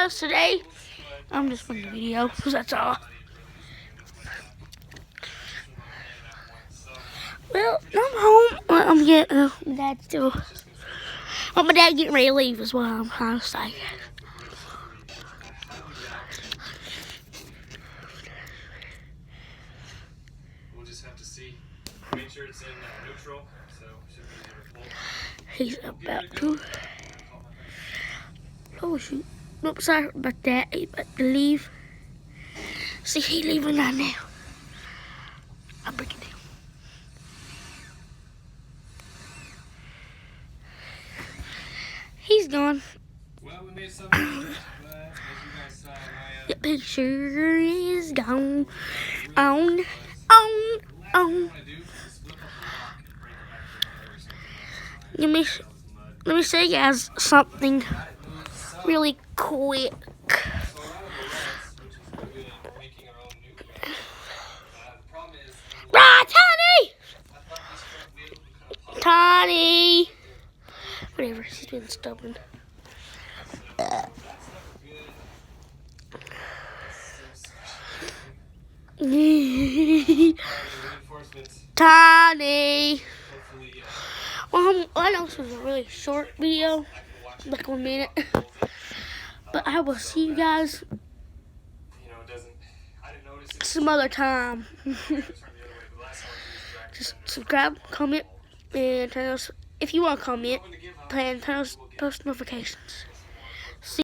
guys, today I'm just making a video, because that's all. Well, I'm home. I'm getting my dad still. Well, my dad getting ready to leave is what I'm trying to say. We'll just have to see. Make sure it's in neutral, so should be easy to pull. He's about to. Oh shoot! Nope, sorry about that. He's about to leave. See, he's leaving right now. I'll break it down. He's gone. Well, we made some progress, but as you guys saw, The picture is gone. On. what I do is flip up the rock and bring it back to the first. Let me show you guys something really quick. Ah, Tiny! Tiny! Whatever, she's being stubborn. Tiny! Well, I know this was a really short video, like 1 minute, but I will see you guys some other time. Just subscribe, comment, and turn those, if you want to comment, and turn those post notifications.